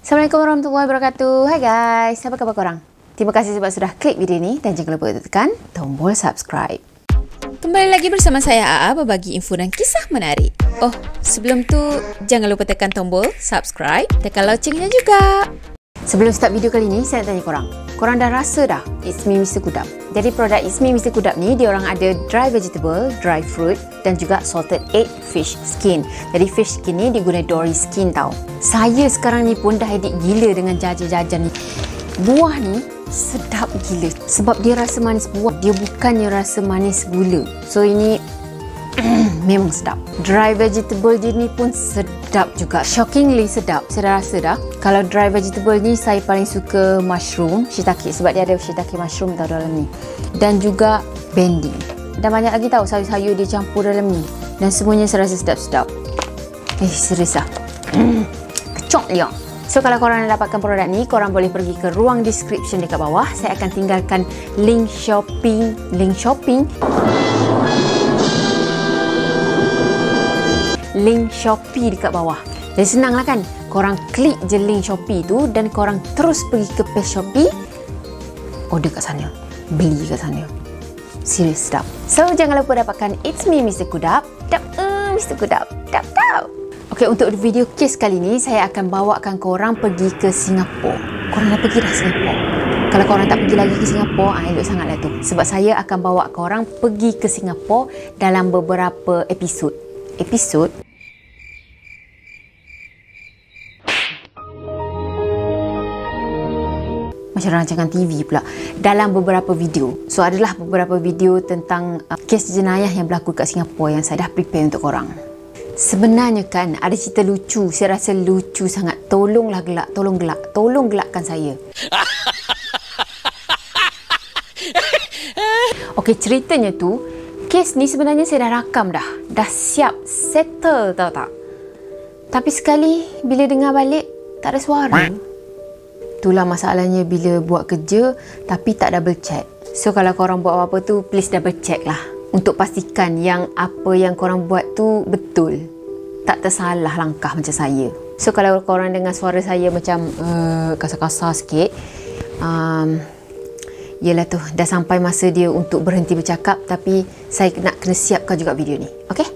Assalamualaikum warahmatullahi wabarakatuh. Hai guys, apa khabar korang? Terima kasih sebab sudah klik video ni dan jangan lupa tekan tombol subscribe. Kembali lagi bersama saya AA berbagi info dan kisah menarik. Oh, sebelum tu jangan lupa tekan tombol subscribe, tekan loncengnya juga. Sebelum start video kali ni, saya nak tanya korang dah rasa dah It's Me Mr. Kudap? Jadi produk It's Me Mr. Kudap ni, dia orang ada dry vegetable, dry fruit dan juga salted egg fish skin. Jadi fish skin ni dia guna dory skin tau. Saya sekarang ni pun dah addict gila dengan jajan-jajan ni. Buah ni sedap gila sebab dia rasa manis buah, dia bukannya rasa manis gula. So ini memang sedap. Dry vegetable dia ni pun sedap juga, shockingly sedap. Saya dah rasa dah. Kalau dry vegetable ni saya paling suka mushroom shiitake sebab dia ada shiitake mushroom tau dalam ni, dan juga bendi, dan banyak lagi tahu sayur-sayur dia campur dalam ni, dan semuanya saya rasa sedap-sedap. Serius lah. Kecok dia. So kalau korang nak dapatkan produk ni, korang boleh pergi ke ruang description dekat bawah. Saya akan tinggalkan link Shopee dekat bawah. Jadi senang lah kan, korang klik je link Shopee tu dan korang terus pergi ke page Shopee, order kat sana, beli kat sana. Serius sedap. So jangan lupa dapatkan It's Me Mr. Kudap. Mr. Kudap. Okey, untuk video kes kali ni saya akan bawakan korang pergi ke Singapura. Korang dah pergi dah Singapura? Kalau korang tak pergi lagi ke Singapura, elok sangatlah tu. Sebab saya akan bawa korang pergi ke Singapura dalam beberapa episod. Macam rancangan TV pula. Dalam beberapa video. So adalah beberapa video tentang kes jenayah yang berlaku kat Singapura yang saya dah prepare untuk korang. Sebenarnya kan ada cerita lucu. Saya rasa lucu sangat. Tolong gelakkan saya. Okey, ceritanya tu, kes ni sebenarnya saya dah rakam dah. Dah siap, settle tahu tak. Tapi sekali bila dengar balik tak ada suara. Itulah masalahnya bila buat kerja tapi tak double check. So kalau korang buat apa-apa tu, please double check lah, untuk pastikan yang apa yang korang buat tu betul, tak tersalah langkah macam saya. So kalau korang dengar suara saya macam kasar-kasar sikit, yelah tu, dah sampai masa dia untuk berhenti bercakap. Tapi saya nak kena siapkan juga video ni, okey?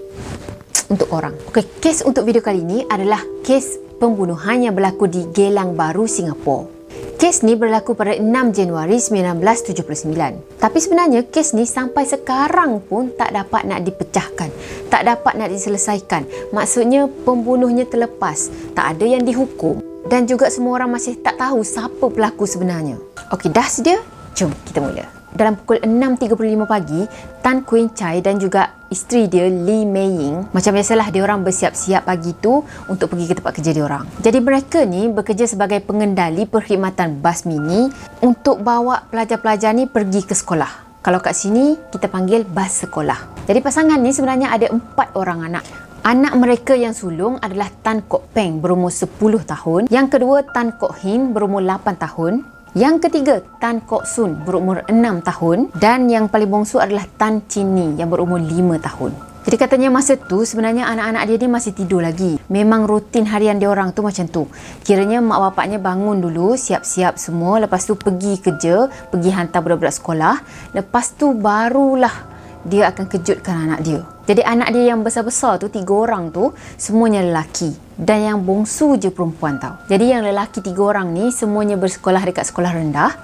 Untuk korang. Okey, kes untuk video kali ni adalah kes pembunuhan yang berlaku di Geylang Bahru, Singapura. Kes ni berlaku pada 6 Januari 1979. Tapi sebenarnya kes ni sampai sekarang pun tak dapat nak dipecahkan, tak dapat nak diselesaikan. Maksudnya pembunuhnya terlepas, tak ada yang dihukum, dan juga semua orang masih tak tahu siapa pelaku sebenarnya. Okey, dah sedia? Jom kita mula. Dalam pukul 6.35 pagi, Tan Queen Chai dan juga isteri dia Lee Mei Ying, macam biasalah dia orang bersiap-siap pagi tu untuk pergi ke tempat kerja dia orang. Jadi mereka ni bekerja sebagai pengendali perkhidmatan bas mini untuk bawa pelajar-pelajar ni pergi ke sekolah. Kalau kat sini kita panggil bas sekolah. Jadi pasangan ni sebenarnya ada 4 orang anak. Anak mereka yang sulung adalah Tan Kok Peng berumur 10 tahun, yang kedua Tan Kok Hin berumur 8 tahun, yang ketiga Tan Kok Sun berumur 6 tahun, dan yang paling bongsu adalah Tan Chin Ni yang berumur 5 tahun. Jadi katanya masa tu sebenarnya anak-anak dia ni masih tidur lagi. Memang rutin harian dia orang tu macam tu. Kiranya mak bapaknya bangun dulu, siap-siap semua, lepas tu pergi kerja, pergi hantar budak-budak sekolah, lepas tu barulah dia akan kejutkan anak dia. Jadi anak dia yang besar-besar tu, 3 orang tu semuanya lelaki, dan yang bongsu je perempuan tau. Jadi yang lelaki 3 orang ni semuanya bersekolah dekat sekolah rendah,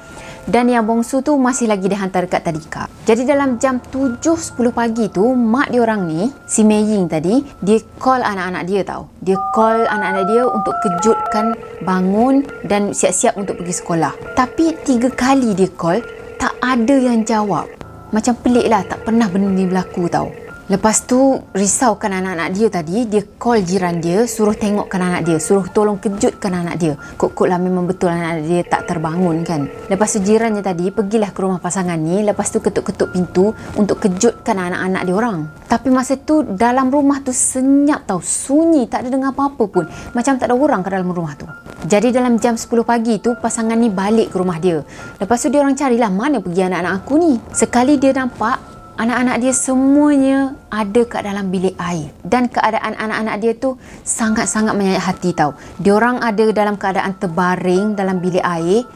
dan yang bongsu tu masih lagi dihantar dekat tadika. Jadi dalam jam 7.10 pagi tu, mak dia orang ni, si Mei Ying tadi, dia call anak-anak dia tau. Dia call anak-anak dia untuk kejutkan, bangun dan siap-siap untuk pergi sekolah. Tapi 3 kali dia call, tak ada yang jawab. Macam pelik lah, tak pernah benda ni berlaku tau. Lepas tu risaukan anak-anak dia tadi, dia call jiran dia, suruh tengokkan anak dia, suruh tolong kejutkan anak dia. Kok lah memang betul anak dia tak terbangun kan. Lepas tu jirannya tadi pergilah ke rumah pasangan ni, lepas tu ketuk-ketuk pintu untuk kejutkan anak-anak dia orang. Tapi masa tu dalam rumah tu senyap tau, sunyi, tak ada dengar apa-apa pun. Macam tak ada orang ke dalam rumah tu. Jadi dalam jam 10 pagi tu pasangan ni balik ke rumah dia. Lepas tu dia orang carilah mana pergi anak-anak aku ni. Sekali dia nampak anak-anak dia semuanya ada kat dalam bilik air. Dan keadaan anak-anak dia tu sangat-sangat menyayat hati tau. Diorang ada dalam keadaan terbaring dalam bilik air,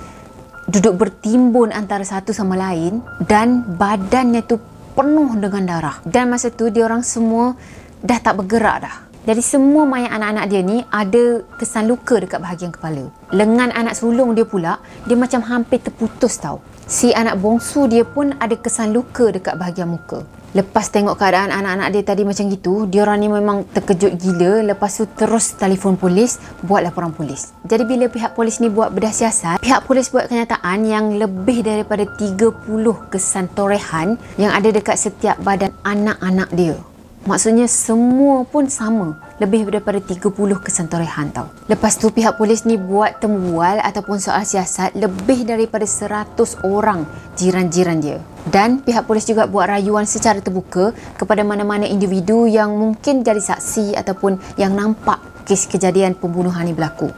duduk bertimbun antara satu sama lain dan badannya tu penuh dengan darah. Dan masa tu diorang semua dah tak bergerak dah. Jadi semua mayat anak-anak dia ni ada kesan luka dekat bahagian kepala. Lengan anak sulung dia pula, dia macam hampir terputus tau. Si anak bongsu dia pun ada kesan luka dekat bahagian muka. Lepas tengok keadaan anak-anak dia tadi macam gitu, diorang ni memang terkejut gila. Lepas tu terus telefon polis, buat laporan polis. Jadi bila pihak polis ni buat bedah siasat, pihak polis buat kenyataan yang lebih daripada 30 kesan torehan yang ada dekat setiap badan anak-anak dia. Maksudnya semua pun sama, lebih daripada 30 kesan torehan tau. Lepas tu pihak polis ni buat temubual ataupun soal siasat lebih daripada 100 orang jiran-jiran dia. Dan pihak polis juga buat rayuan secara terbuka kepada mana-mana individu yang mungkin jadi saksi ataupun yang nampak kes kejadian pembunuhan ni berlaku.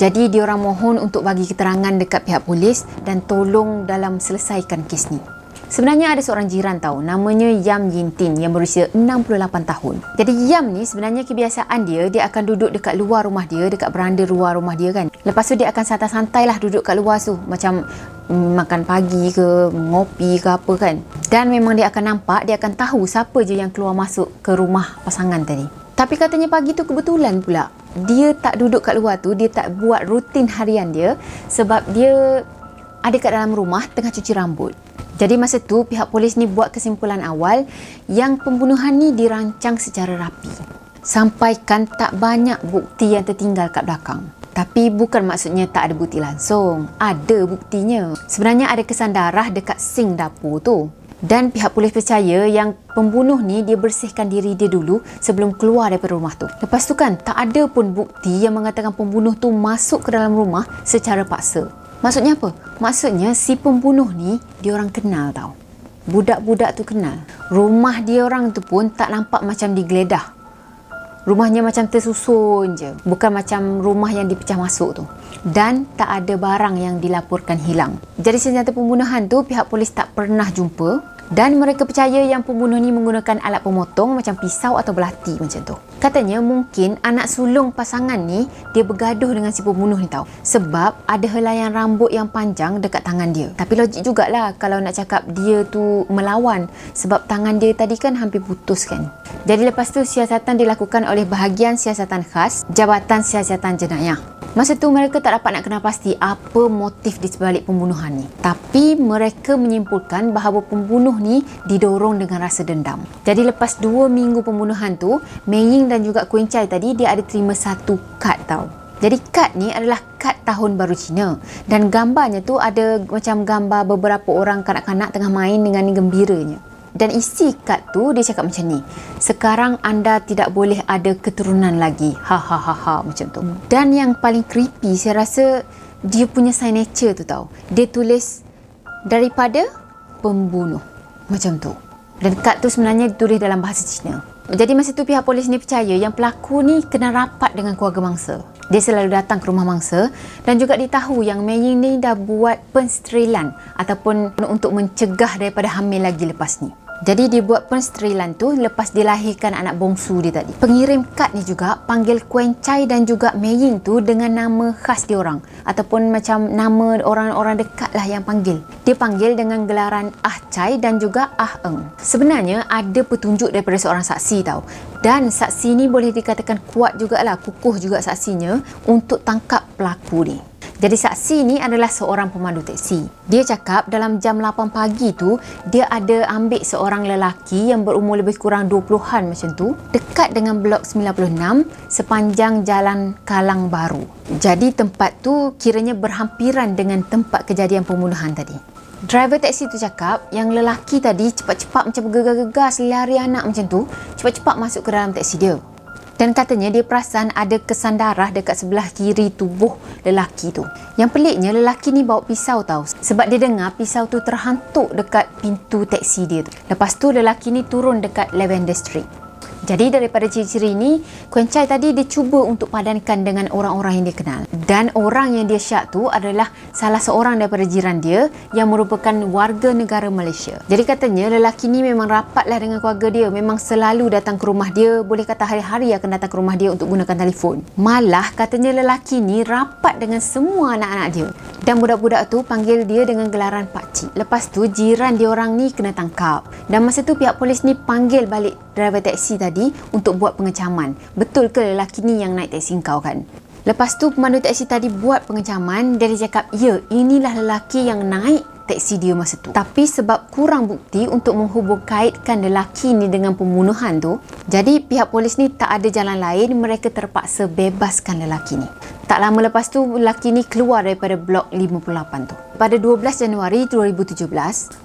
Jadi diorang mohon untuk bagi keterangan dekat pihak polis dan tolong dalam selesaikan kes ni. Sebenarnya ada seorang jiran tahu, namanya Yam Yintin yang berusia 68 tahun. Jadi Yam ni sebenarnya kebiasaan dia akan duduk dekat luar rumah dia, dekat beranda luar rumah dia kan. Lepas tu dia akan santai-santai lah duduk kat luar tu, macam makan pagi ke, ngopi ke apa kan. Dan memang dia akan nampak, dia akan tahu siapa je yang keluar masuk ke rumah pasangan tadi. Tapi katanya pagi tu kebetulan pula, dia tak duduk kat luar tu, dia tak buat rutin harian dia sebab dia ada kat dalam rumah tengah cuci rambut. Jadi masa tu pihak polis ni buat kesimpulan awal yang pembunuhan ni dirancang secara rapi. Sampaikan tak banyak bukti yang tertinggal kat belakang. Tapi bukan maksudnya tak ada bukti langsung. Ada buktinya. Sebenarnya ada kesan darah dekat sink dapur tu. Dan pihak polis percaya yang pembunuh ni dia bersihkan diri dia dulu sebelum keluar daripada rumah tu. Lepas tu kan tak ada pun bukti yang mengatakan pembunuh tu masuk ke dalam rumah secara paksa. Maksudnya apa? Maksudnya si pembunuh ni dia orang kenal tau. Budak-budak tu kenal. Rumah dia orang tu pun tak nampak macam digeledah. Rumahnya macam tersusun je. Bukan macam rumah yang dipecah masuk tu. Dan tak ada barang yang dilaporkan hilang. Jadi senjata pembunuhan tu pihak polis tak pernah jumpa. Dan mereka percaya yang pembunuh ni menggunakan alat pemotong macam pisau atau belati macam tu. Katanya mungkin anak sulung pasangan ni dia bergaduh dengan si pembunuh ni tau. Sebab ada helaian rambut yang panjang dekat tangan dia. Tapi logik jugalah kalau nak cakap dia tu melawan. Sebab tangan dia tadi kan hampir putus kan. Jadi lepas tu siasatan dilakukan oleh bahagian siasatan khas Jabatan Siasatan Jenayah. Masa tu mereka tak dapat nak kenal pasti apa motif di sebalik pembunuhan ni. Tapi mereka menyimpulkan bahawa pembunuh ni didorong dengan rasa dendam. Jadi lepas 2 minggu pembunuhan tu, Mei Ying dan juga Kuing Chai tadi dia ada terima satu kad tau. Jadi kad ni adalah kad tahun baru Cina. Dan gambarnya tu ada macam gambar beberapa orang kanak-kanak tengah main dengan gembiranya. Dan isi kad tu dia cakap macam ni. Sekarang anda tidak boleh ada keturunan lagi. Ha ha ha ha macam tu. Dan yang paling creepy saya rasa dia punya signature tu tau. Dia tulis daripada pembunuh. Macam tu. Dan kad tu sebenarnya ditulis dalam bahasa Cina. Jadi masa tu pihak polis ni percaya yang pelaku ni kena rapat dengan keluarga mangsa. Dia selalu datang ke rumah mangsa dan juga ditahu yang Mei Ying ni dah buat pensterilan ataupun untuk mencegah daripada hamil lagi lepas ni. Jadi dia buat pensterilan tu lepas dilahirkan anak bongsu dia tadi. Pengirim kad ni juga panggil Kuing Chai dan juga Mei Ying tu dengan nama khas dia orang ataupun macam nama orang-orang dekat lah yang panggil. Dia panggil dengan gelaran Ah Chai dan juga Ah Eng. Sebenarnya ada petunjuk daripada seorang saksi tau. Dan saksi ni boleh dikatakan kuat jugalah, kukuh juga saksinya untuk tangkap pelaku ni. Jadi saksi ni adalah seorang pemandu teksi. Dia cakap dalam jam 8 pagi tu, dia ada ambil seorang lelaki yang berumur lebih kurang 20-an macam tu, dekat dengan blok 96 sepanjang jalan Kalang Baru. Jadi tempat tu kiranya berhampiran dengan tempat kejadian pembunuhan tadi. Driver teksi tu cakap yang lelaki tadi cepat-cepat macam bergegar-gegar selari anak macam tu, cepat-cepat masuk ke dalam teksi dia. Dan katanya dia perasan ada kesan darah dekat sebelah kiri tubuh lelaki tu. Yang peliknya lelaki ni bawa pisau tau. Sebab dia dengar pisau tu terhantuk dekat pintu teksi dia tu. Lepas tu lelaki ni turun dekat Lavender Street. Jadi daripada ciri-ciri ini, Kuan Chai tadi dia cuba untuk padankan dengan orang-orang yang dia kenal. Dan orang yang dia syak tu adalah salah seorang daripada jiran dia yang merupakan warga negara Malaysia. Jadi katanya lelaki ni memang rapatlah dengan keluarga dia. Memang selalu datang ke rumah dia. Boleh kata hari-hari akan datang ke rumah dia untuk gunakan telefon. Malah katanya lelaki ni rapat dengan semua anak-anak dia. Dan budak-budak tu panggil dia dengan gelaran pakcik. Lepas tu jiran dia orang ni kena tangkap. Dan masa tu pihak polis ni panggil balik driver taksi tadi untuk buat pengecaman. Betul ke lelaki ni yang naik taksi kau kan? Lepas tu pemandu taksi tadi buat pengecaman. Dia cakap, ya, inilah lelaki yang naik taksi dia masa tu. Tapi sebab kurang bukti untuk menghubung kaitkan lelaki ni dengan pembunuhan tu, jadi pihak polis ni tak ada jalan lain, mereka terpaksa bebaskan lelaki ni. Tak lama lepas tu lelaki ni keluar daripada blok 58 tu. Pada 12 Januari 2017,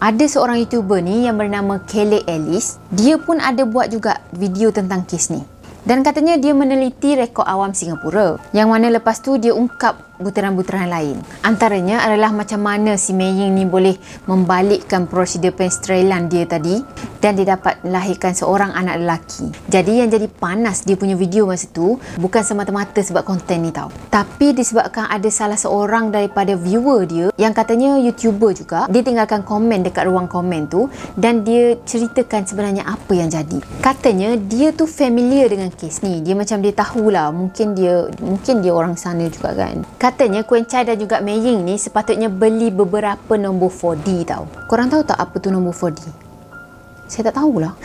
ada seorang YouTuber ni yang bernama Kelly Ellis. Dia pun ada buat juga video tentang kes ni. Dan katanya dia meneliti rekod awam Singapura, yang mana lepas tu dia ungkap butiran-butiran lain. Antaranya adalah macam mana si Mei Ying ni boleh membalikkan prosedur pensterelan dia tadi dan dia dapat melahirkan seorang anak lelaki. Jadi yang jadi panas dia punya video masa tu bukan semata-mata sebab konten ni tau, tapi disebabkan ada salah seorang daripada viewer dia yang katanya YouTuber juga. Dia tinggalkan komen dekat ruang komen tu dan dia ceritakan sebenarnya apa yang jadi. Katanya dia tu familiar dengan kes ni. Dia macam dia tahulah, mungkin dia orang sana juga kan. Katanya Kuan Chai dan juga Mei Ying ni sepatutnya beli beberapa nombor 4D tau. Korang tahu tak apa tu nombor 4D? Saya tak tahulah.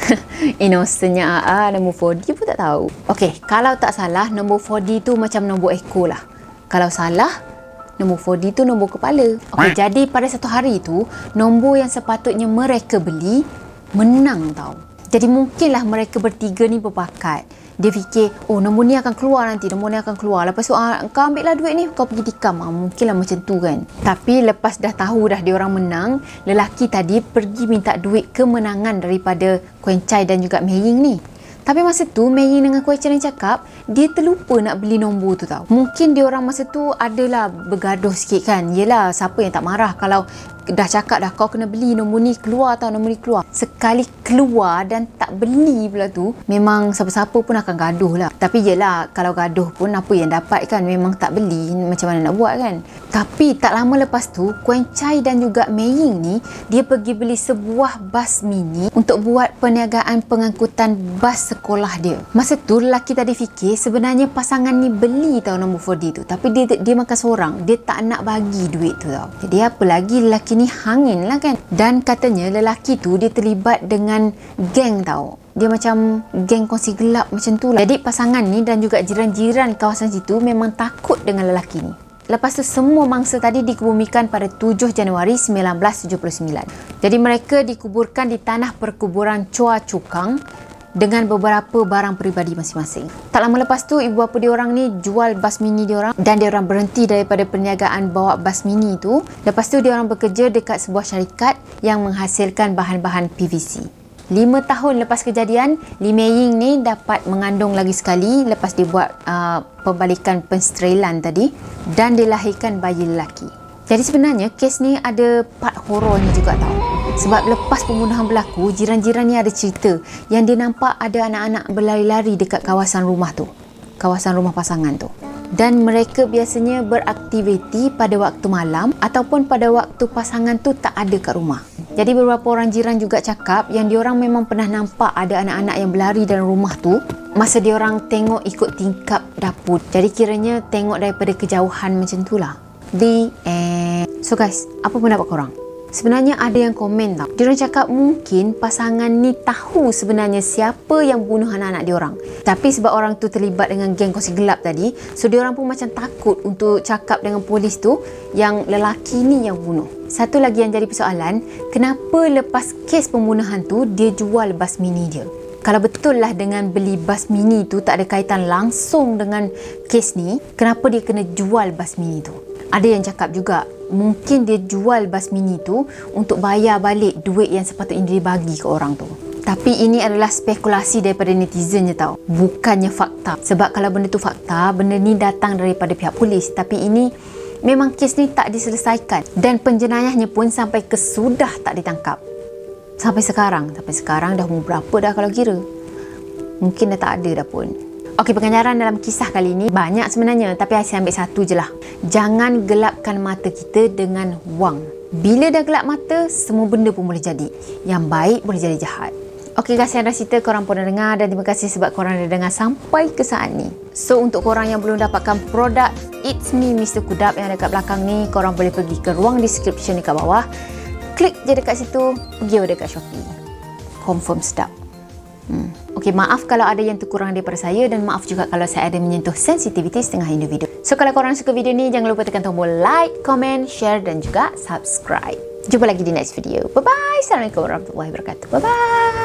Innocentnya nombor 4D pun tak tahu. Okey, kalau tak salah nombor 4D tu macam nombor ekor lah. Kalau salah, nombor 4D tu nombor kepala. Okey, jadi pada satu hari tu, nombor yang sepatutnya mereka beli menang tau. Jadi mungkinlah mereka bertiga ni berbakat. Dia fikir, oh nombor ni akan keluar nanti, nombor ni akan keluar. Lepas tu, kau ambil lah duit ni, kau pergi tikam. Mungkinlah macam tu kan. Tapi lepas dah tahu dah dia orang menang, lelaki tadi pergi minta duit kemenangan daripada Kuan Chai dan juga Mei Ying ni. Tapi masa tu Mei Ying dengan Kuan Chai cakap dia terlupa nak beli nombor tu tau. Mungkin dia orang masa tu adalah bergaduh sikit kan. Yelah, siapa yang tak marah kalau dah cakap dah kau kena beli nombor ni keluar tau, nombor ni keluar. Sekali keluar dan tak beli pula tu, memang siapa-siapa pun akan gaduh lah. Tapi yelah, kalau gaduh pun apa yang dapat kan, memang tak beli, macam mana nak buat kan. Tapi tak lama lepas tu Kuan Chai dan juga Mei Ying ni dia pergi beli sebuah bas mini untuk buat perniagaan pengangkutan bas sekolah dia. Masa tu lelaki tadi fikir sebenarnya pasangan ni beli tau nombor 4D tu, tapi dia makan seorang, dia tak nak bagi duit tu tau. Jadi apa lagi, lelaki ni hangin lah kan. Dan katanya lelaki tu dia terlibat dengan geng tau. Dia macam geng kongsi gelap macam tu lah. Jadi pasangan ni dan juga jiran-jiran kawasan situ memang takut dengan lelaki ni. Lepas tu semua mangsa tadi dikebumikan pada 7 Januari 1979. Jadi mereka dikuburkan di tanah perkuburan Choa Chu Kang dengan beberapa barang peribadi masing-masing. Tak lama lepas tu ibu bapa diorang ni jual bas mini diorang dan diorang berhenti daripada perniagaan bawa bas mini tu. Lepas tu diorang bekerja dekat sebuah syarikat yang menghasilkan bahan-bahan PVC. 5 tahun lepas kejadian, Li Mei Ying ni dapat mengandung lagi sekali lepas dia buat pembalikan pensterelan tadi dan dilahirkan bayi lelaki. Jadi sebenarnya kes ni ada part horornya juga tau. Sebab lepas pembunuhan berlaku, jiran-jiran ni ada cerita yang dia nampak ada anak-anak berlari-lari dekat kawasan rumah tu. Kawasan rumah pasangan tu. Dan mereka biasanya beraktiviti pada waktu malam ataupun pada waktu pasangan tu tak ada kat rumah. Jadi beberapa orang jiran juga cakap yang diorang memang pernah nampak ada anak-anak yang berlari dalam rumah tu masa diorang tengok ikut tingkap dapur. Jadi kiranya tengok daripada kejauhan macam tu lah. So guys, apa pendapat korang? Sebenarnya ada yang komen tau. Diorang cakap mungkin pasangan ni tahu sebenarnya siapa yang bunuh anak-anak diorang. Tapi sebab orang tu terlibat dengan geng kongsi gelap tadi, so diorang pun macam takut untuk cakap dengan polis tu yang lelaki ni yang bunuh. Satu lagi yang jadi persoalan, kenapa lepas kes pembunuhan tu dia jual bas mini dia? Kalau betul lah dengan beli bas mini tu tak ada kaitan langsung dengan kes ni, kenapa dia kena jual bas mini tu? Ada yang cakap juga mungkin dia jual bas mini tu untuk bayar balik duit yang sepatutnya dia bagi ke orang tu. Tapi ini adalah spekulasi daripada netizen je tau, bukannya fakta. Sebab kalau benda tu fakta, benda ni datang daripada pihak polis. Tapi ini memang kes ni tak diselesaikan dan penjenayahnya pun sampai ke sudah tak ditangkap. Sampai sekarang dah umur berapa dah kalau kira? Mungkin dah tak ada dah pun. Okey, pengajaran dalam kisah kali ini banyak sebenarnya, tapi saya ambil satu je lah. Jangan gelapkan mata kita dengan wang. Bila dah gelap mata, semua benda pun boleh jadi. Yang baik boleh jadi jahat. Okey guys, saya dah cerita, korang pun dah dengar, dan terima kasih sebab korang dah dengar sampai ke saat ni. So, untuk korang yang belum dapatkan produk It's Me Mr. Kudap yang ada kat belakang ni, korang boleh pergi ke ruang description dekat bawah. Klik je dekat situ, pergi order kat Shopee. Confirm sedap. Okey, maaf kalau ada yang terkurang daripada saya, dan maaf juga kalau saya ada menyentuh sensitiviti setengah individu. So, kalau korang suka video ni, jangan lupa tekan tombol like, komen, share dan juga subscribe. Jumpa lagi di next video. Bye-bye. Assalamualaikum warahmatullahi wabarakatuh. Bye-bye.